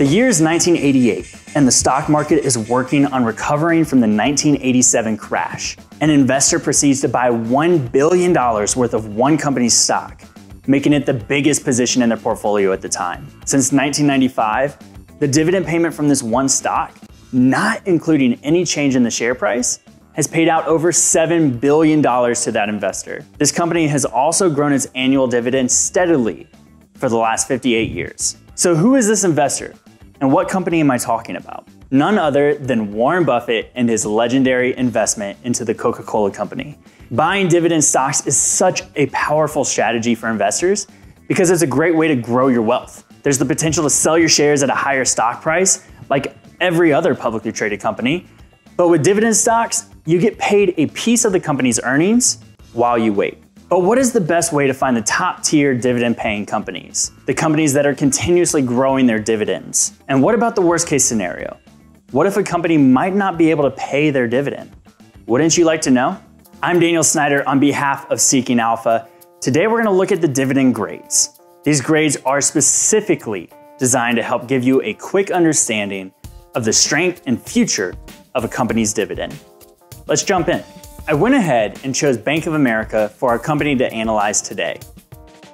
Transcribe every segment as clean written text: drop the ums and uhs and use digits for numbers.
The year is 1988, and the stock market is working on recovering from the 1987 crash. An investor proceeds to buy $1 billion worth of one company's stock, making it the biggest position in their portfolio at the time. Since 1995, the dividend payment from this one stock, not including any change in the share price, has paid out over $7 billion to that investor. This company has also grown its annual dividend steadily for the last 58 years. So who is this investor? And what company am I talking about? None other than Warren Buffett and his legendary investment into the Coca-Cola Company. Buying dividend stocks is such a powerful strategy for investors because it's a great way to grow your wealth. There's the potential to sell your shares at a higher stock price, like every other publicly traded company. But with dividend stocks, you get paid a piece of the company's earnings while you wait. But what is the best way to find the top tier dividend paying companies? The companies that are continuously growing their dividends. And what about the worst case scenario? What if a company might not be able to pay their dividend? Wouldn't you like to know? I'm Daniel Snyder on behalf of Seeking Alpha. Today we're gonna look at the dividend grades. These grades are specifically designed to help give you a quick understanding of the strength and future of a company's dividend. Let's jump in. I went ahead and chose Bank of America for our company to analyze today.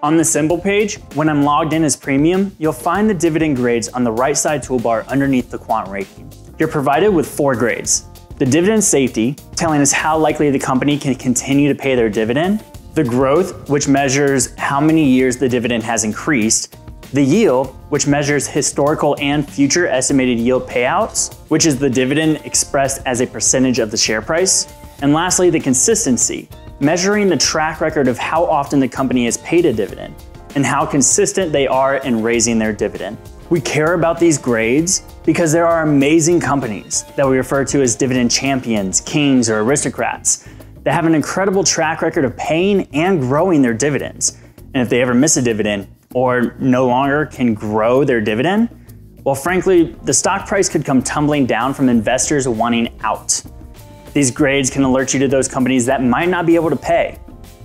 On the symbol page, when I'm logged in as premium, you'll find the dividend grades on the right side toolbar underneath the quant rating. You're provided with 4 grades. The dividend safety, telling us how likely the company can continue to pay their dividend. The growth, which measures how many years the dividend has increased. The yield, which measures historical and future estimated yield payouts, which is the dividend expressed as a percentage of the share price. And lastly, the consistency, measuring the track record of how often the company has paid a dividend and how consistent they are in raising their dividend. We care about these grades because there are amazing companies that we refer to as dividend champions, kings, or aristocrats that have an incredible track record of paying and growing their dividends. And if they ever miss a dividend or no longer can grow their dividend, well, frankly, the stock price could come tumbling down from investors wanting out. These grades can alert you to those companies that might not be able to pay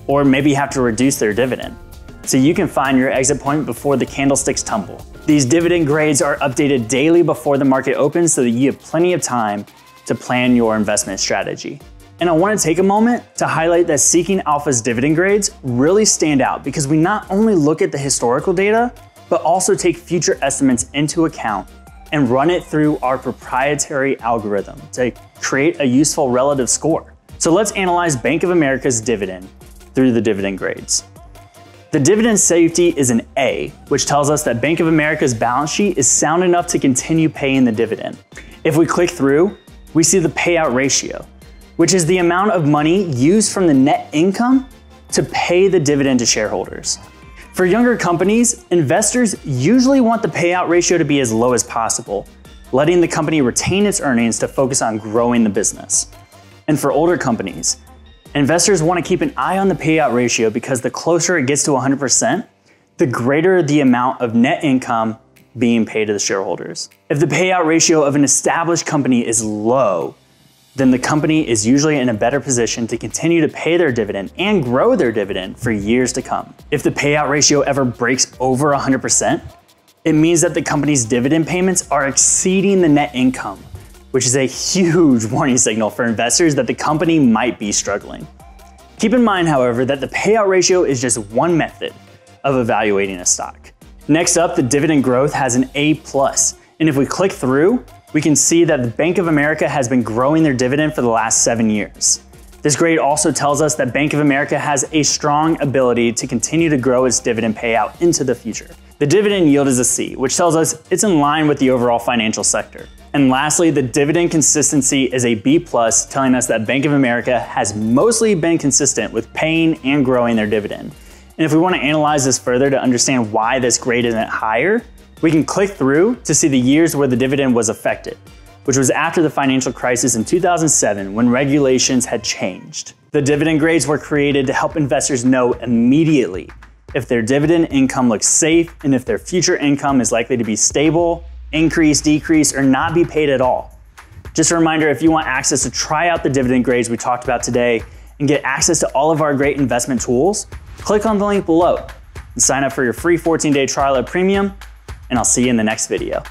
or maybe have to reduce their dividend, so you can find your exit point before the candlesticks tumble. These dividend grades are updated daily before the market opens so that you have plenty of time to plan your investment strategy. And I want to take a moment to highlight that Seeking Alpha's dividend grades really stand out because we not only look at the historical data, but also take future estimates into account and run it through our proprietary algorithm to create a useful relative score. So let's analyze Bank of America's dividend through the dividend grades. The dividend safety is an A, which tells us that Bank of America's balance sheet is sound enough to continue paying the dividend. If we click through, we see the payout ratio, which is the amount of money used from the net income to pay the dividend to shareholders. For younger companies, investors usually want the payout ratio to be as low as possible, letting the company retain its earnings to focus on growing the business. And for older companies, investors want to keep an eye on the payout ratio because the closer it gets to 100%, the greater the amount of net income being paid to the shareholders. If the payout ratio of an established company is low, then the company is usually in a better position to continue to pay their dividend and grow their dividend for years to come. If the payout ratio ever breaks over 100%, it means that the company's dividend payments are exceeding the net income, which is a huge warning signal for investors that the company might be struggling. Keep in mind, however, that the payout ratio is just one method of evaluating a stock. Next up, the dividend growth has an A+, and if we click through, we can see that the Bank of America has been growing their dividend for the last 7 years. This grade also tells us that Bank of America has a strong ability to continue to grow its dividend payout into the future. The dividend yield is a C, which tells us it's in line with the overall financial sector. And lastly, the dividend consistency is a B+, telling us that Bank of America has mostly been consistent with paying and growing their dividend. And if we want to analyze this further to understand why this grade isn't higher, we can click through to see the years where the dividend was affected, which was after the financial crisis in 2007 when regulations had changed. The dividend grades were created to help investors know immediately if their dividend income looks safe and if their future income is likely to be stable, increase, decrease, or not be paid at all. Just a reminder, if you want access to try out the dividend grades we talked about today and get access to all of our great investment tools, click on the link below and sign up for your free 14-day trial at Premium, and I'll see you in the next video.